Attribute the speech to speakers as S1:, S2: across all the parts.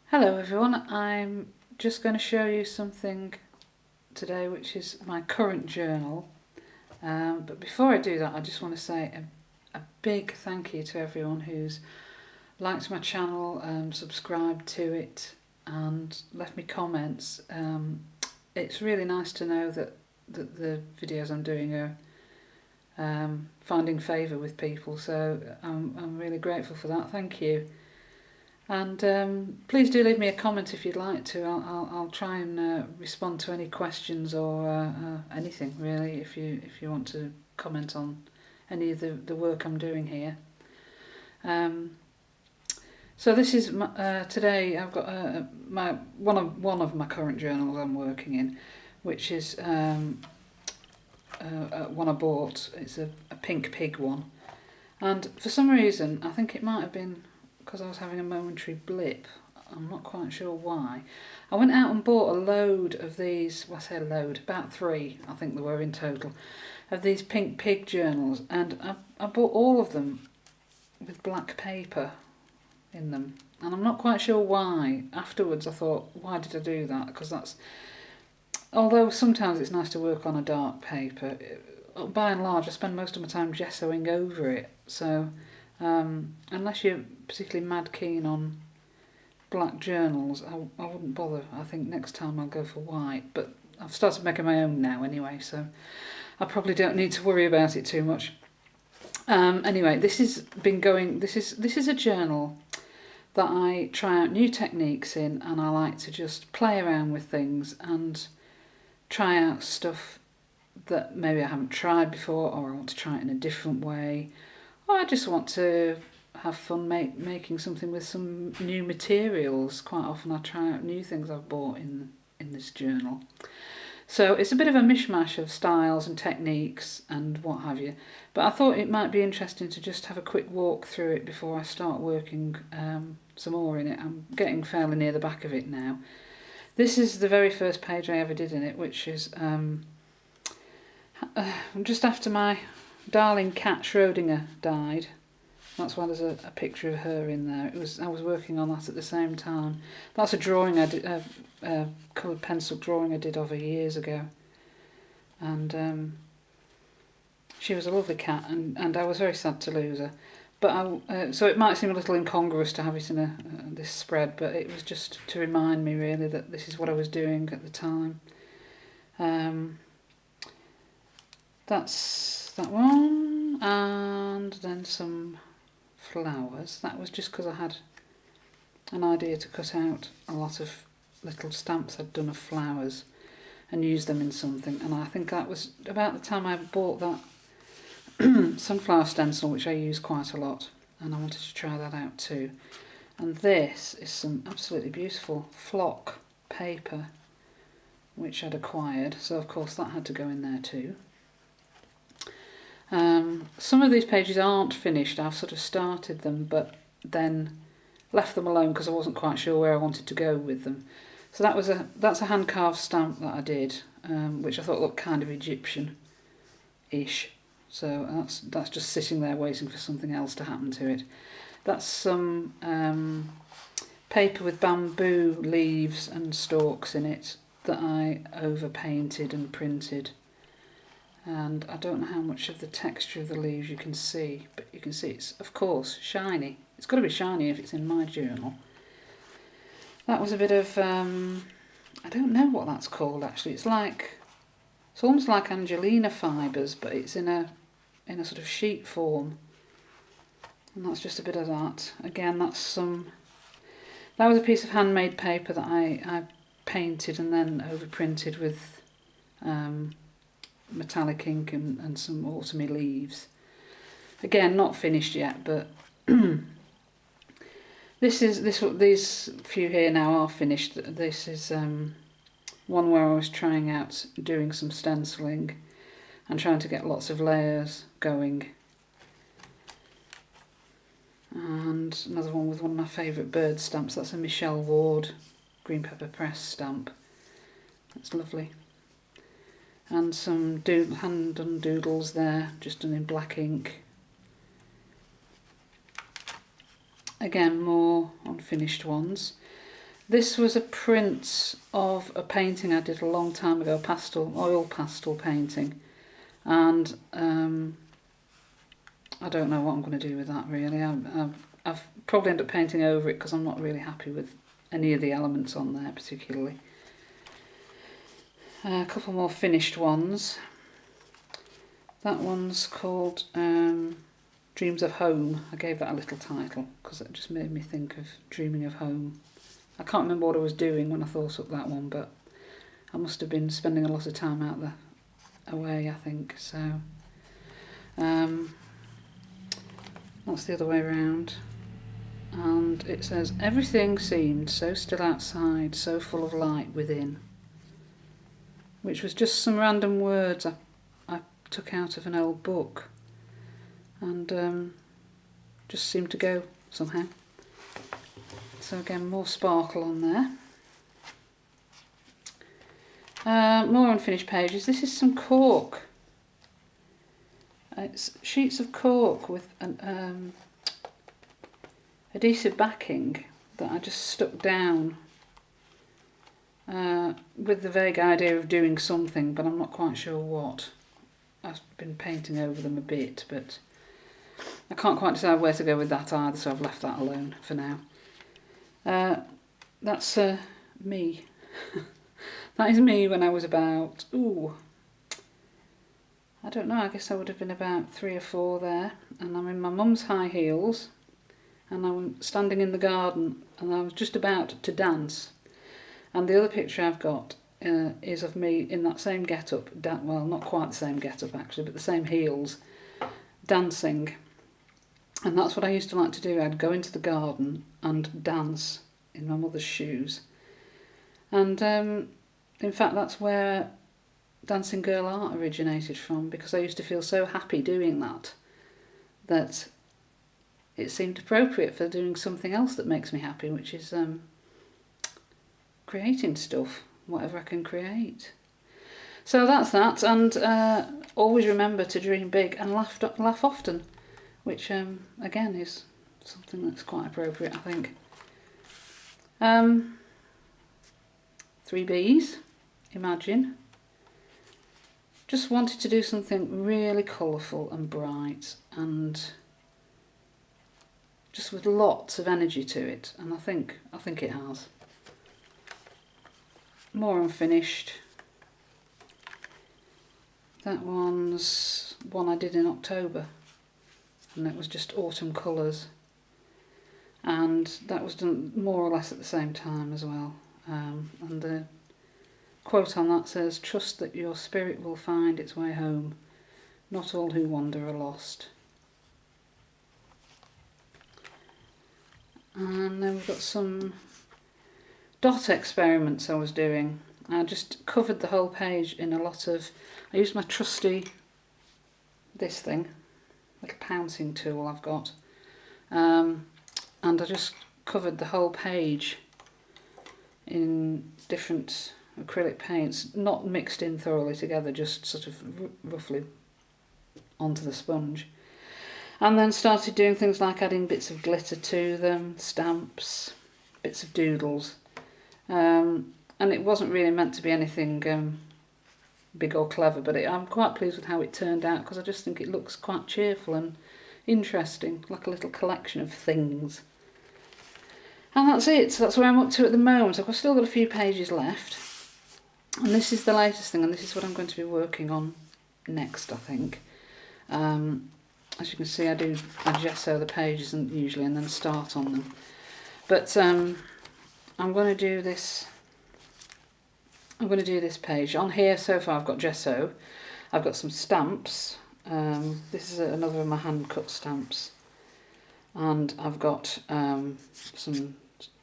S1: Hello everyone, I'm just going to show you something today which is my current journal, but before I do that I just want to say a big thank you to everyone who's liked my channel, subscribed to it and left me comments. It's really nice to know that the videos I'm doing are finding favour with people, so I'm really grateful for that, thank you. And please do leave me a comment if you'd like to. I'll try and respond to any questions or anything really, if you want to comment on any of the work I'm doing here. So this is today. I've got my one of my current journals I'm working in, which is one I bought. It's a pink pig one, and for some reason I think it might have been because I was having a momentary blip. I'm not quite sure why. I went out and bought a load of these, well I say a load, about 3 I think there were in total, of these pink pig journals, and I bought all of them with black paper in them, and I'm not quite sure why. Afterwards I thought, why did I do that? Because although sometimes it's nice to work on a dark paper, by and large I spend most of my time gessoing over it, so unless you're particularly mad keen on black journals, I wouldn't bother. I think next time I'll go for white, but I've started making my own now anyway, so I probably don't need to worry about it too much. Anyway, this is a journal that I try out new techniques in, and I like to just play around with things and try out stuff that maybe I haven't tried before, or I want to try it in a different way, or I just want to have fun making something with some new materials. Quite often I try out new things I've bought in this journal. So it's a bit of a mishmash of styles and techniques and what have you, but I thought it might be interesting to just have a quick walk through it before I start working some more in it. I'm getting fairly near the back of it now. This is the very first page I ever did in it, which is just after my darling cat Schrödinger died. That's why there's a picture of her in there. I was working on that at the same time. That's a drawing I did, a coloured pencil drawing I did of her years ago. And she was a lovely cat, and I was very sad to lose her. But so it might seem a little incongruous to have it in this spread, but it was just to remind me really that this is what I was doing at the time. That's that one, and then some flowers. That was just because I had an idea to cut out a lot of little stamps I'd done of flowers and use them in something, and I think that was about the time I bought that sunflower stencil, which I use quite a lot, and I wanted to try that out too. And this is some absolutely beautiful flock paper which I'd acquired, so of course that had to go in there too. Some of these pages aren't finished. I've sort of started them but then left them alone because I wasn't quite sure where I wanted to go with them. So that's a hand carved stamp that I did, which I thought looked kind of Egyptian-ish. So that's just sitting there waiting for something else to happen to it. That's some paper with bamboo leaves and stalks in it that I overpainted and printed. And I don't know how much of the texture of the leaves you can see, but you can see it's, of course, shiny. It's got to be shiny if it's in my journal. That was a bit of, I don't know what that's called actually. It's almost like Angelina fibres, but it's in a sort of sheet form. And that's just a bit of that. Again, that was a piece of handmade paper that I painted and then overprinted with metallic ink and some autumny leaves. Again, not finished yet, but these few here now are finished. This is one where I was trying out doing some stenciling and trying to get lots of layers going. And another one with one of my favourite bird stamps. That's a Michelle Ward Green Pepper Press stamp. That's lovely. And some hand-done doodles there, just done in black ink. Again, more unfinished ones. This was a print of a painting I did a long time ago, oil pastel painting, and I don't know what I'm going to do with that really. I've probably end up painting over it because I'm not really happy with any of the elements on there particularly. A couple more finished ones. That one's called Dreams of Home. I gave that a little title because it just made me think of dreaming of home. I can't remember what I was doing when I thought up that one, but I must have been spending a lot of time away, I think. So that's the other way around. And it says, everything seemed so still outside, so full of light within. Which was just some random words I took out of an old book. And just seemed to go somehow. So again, more sparkle on there. More unfinished pages. This is some cork. It's sheets of cork with an adhesive backing that I just stuck down with the vague idea of doing something, but I'm not quite sure what. I've been painting over them a bit, but I can't quite decide where to go with that either, so I've left that alone for now. That's me. That is me when I was about, I don't know, I guess I would have been about 3 or 4 there, and I'm in my mum's high heels, and I'm standing in the garden, and I was just about to dance. And the other picture I've got is of me in that same get-up, well, not quite the same get-up actually, but the same heels, dancing. And that's what I used to like to do. I'd go into the garden and dance in my mother's shoes. And in fact, that's where dancing girl art originated from, because I used to feel so happy doing that it seemed appropriate for doing something else that makes me happy, which is creating stuff, whatever I can create. So that's that, and always remember to dream big and laugh often, which again is something that's quite appropriate, I think. 3 B's, imagine. Just wanted to do something really colourful and bright and just with lots of energy to it, and I think it has. More unfinished. That one's one I did in October, and it was just autumn colours, and that was done more or less at the same time as well. And the quote on that says, "Trust that your spirit will find its way home. Not all who wander are lost." And then we've got some dot experiments I was doing. I just covered the whole page in a lot of... I used my trusty, this thing, little pouncing tool I've got, and I just covered the whole page in different acrylic paints, not mixed in thoroughly together, just sort of roughly onto the sponge. And then started doing things like adding bits of glitter to them, stamps, bits of doodles. And it wasn't really meant to be anything big or clever, but I'm quite pleased with how it turned out, because I just think it looks quite cheerful and interesting, like a little collection of things. And that's it. So that's where I'm up to at the moment. I've still got a few pages left. And this is the latest thing, and this is what I'm going to be working on next, I think. As you can see, I gesso the pages usually and then start on them. But I'm going to do this. I'm going to do this page. On here so far I've got gesso. I've got some stamps. This is another of my hand cut stamps. And I've got some...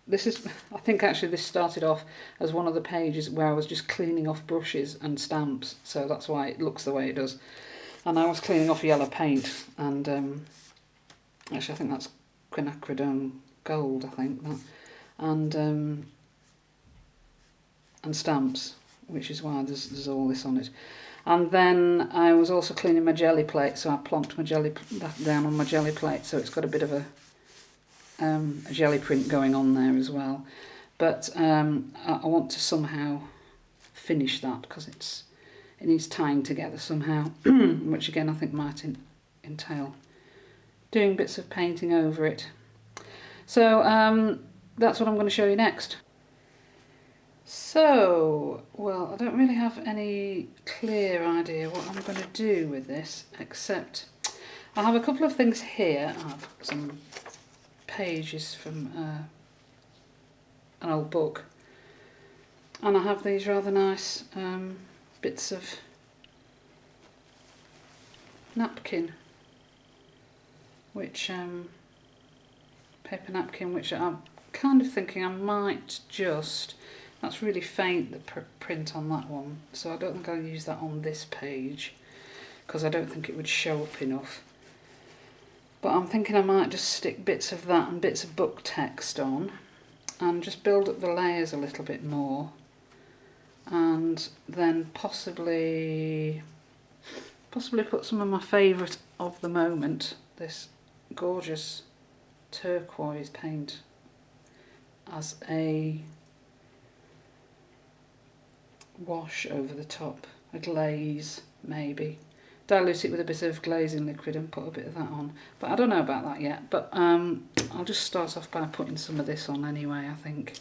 S1: This is, I think actually this started off as one of the pages where I was just cleaning off brushes and stamps, so that's why it looks the way it does. And I was cleaning off yellow paint, and actually I think that's quinacridone gold, I think that, and stamps, which is why there's all this on it. And then I was also cleaning my jelly plate, so I plonked that down on my jelly plate, so it's got a bit of a jelly print going on there as well. but I want to somehow finish that because it needs tying together somehow, which again I think might entail doing bits of painting over it. So that's what I'm going to show you next. So, well, I don't really have any clear idea what I'm going to do with this, except I have a couple of things here. I have some pages from an old book, and I have these rather nice bits of napkin, which paper napkin, which I'm kind of thinking I might just, that's really faint, the print on that one, so I don't think I'll use that on this page because I don't think it would show up enough. But I'm thinking I might just stick bits of that and bits of book text on and just build up the layers a little bit more, and then possibly put some of my favourite of the moment, this gorgeous turquoise paint, as a wash over the top, a glaze maybe. Dilute it with a bit of glazing liquid and put a bit of that on. But I don't know about that yet, but I'll just start off by putting some of this on anyway, I think.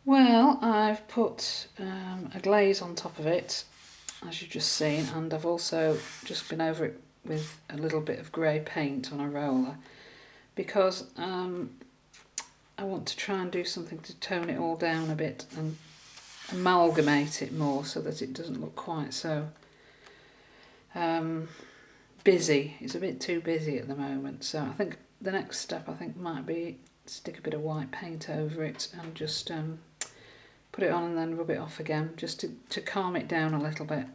S1: Well, I've put a glaze on top of it, as you've just seen, and I've also just been over it with a little bit of grey paint on a roller, because I want to try and do something to tone it all down a bit and amalgamate it more so that it doesn't look quite so busy. It's a bit too busy at the moment, so I think the next step might be stick a bit of white paint over it and just put it on and then rub it off again, just to calm it down a little bit.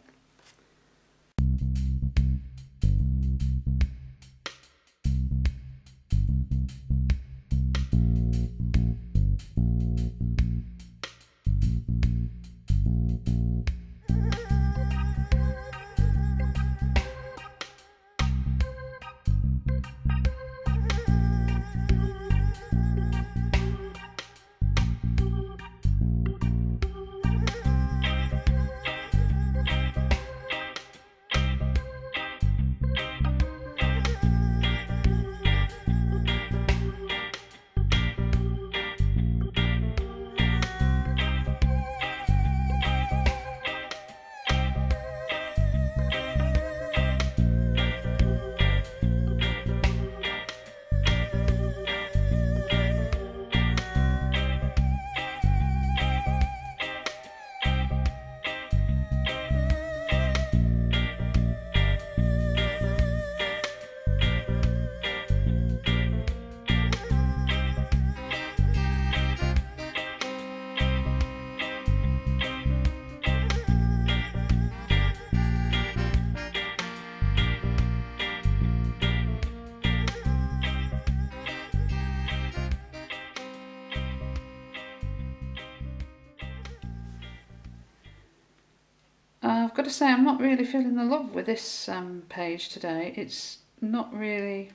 S1: I've got to say I'm not really feeling the love with this page today. It's not really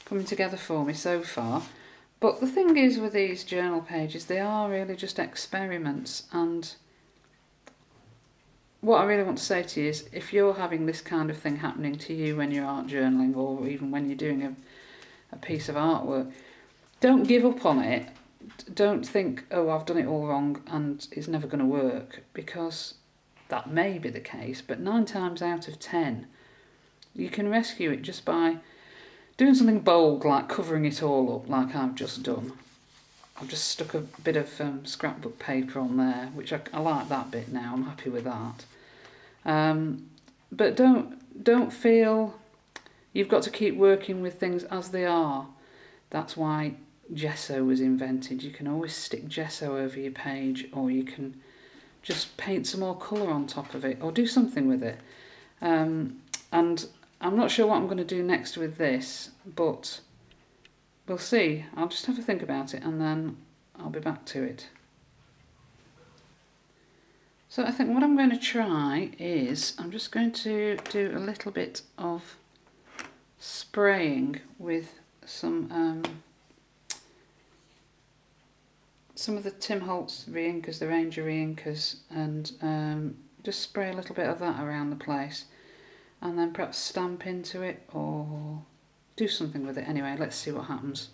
S1: coming together for me so far. But the thing is with these journal pages, they are really just experiments, and what I really want to say to you is, if you're having this kind of thing happening to you when you're art journaling, or even when you're doing a piece of artwork, don't give up on it. Don't think, oh, I've done it all wrong and it's never going to work, because that may be the case, but 9 times out of 10 you can rescue it just by doing something bold, like covering it all up like I've just done. I've just stuck a bit of scrapbook paper on there, which I like that bit now. I'm happy with that. But don't feel you've got to keep working with things as they are. That's why gesso was invented. You can always stick gesso over your page, or you can just paint some more colour on top of it, or do something with it. And I'm not sure what I'm going to do next with this, but we'll see. I'll just have a think about it and then I'll be back to it. So I think what I'm going to try is, I'm just going to do a little bit of spraying with some of the Tim Holtz reinkers, the Ranger reinkers, and just spray a little bit of that around the place, and then perhaps stamp into it or do something with it. Anyway, let's see what happens.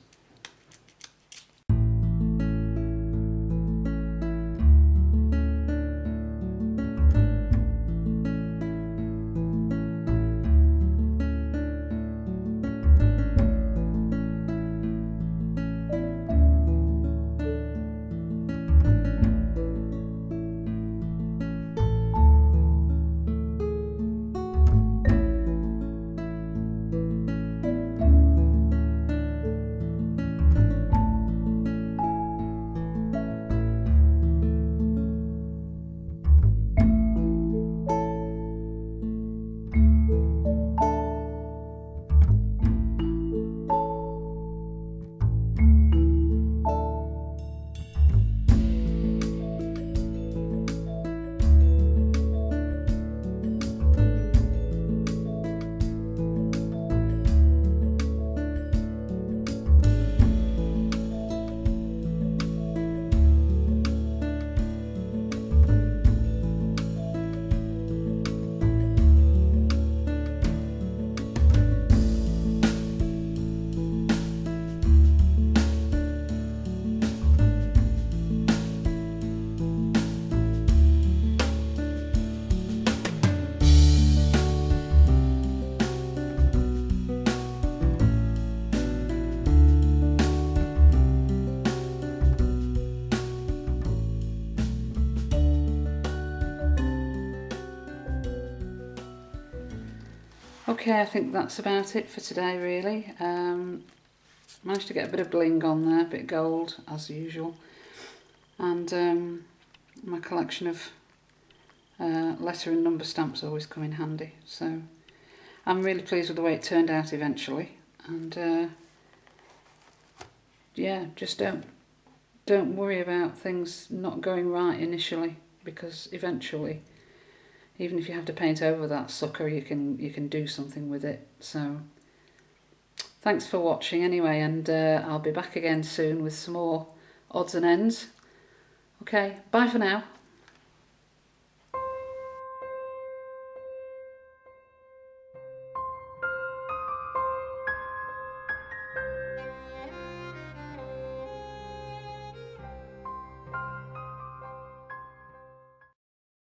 S1: Okay, I think that's about it for today, really. Managed to get a bit of bling on there, a bit gold as usual, and my collection of letter and number stamps always come in handy. So I'm really pleased with the way it turned out eventually, and yeah, just don't worry about things not going right initially, because eventually, even if you have to paint over that sucker, you can do something with it. So thanks for watching anyway, and I'll be back again soon with some more odds and ends. Okay, bye for now.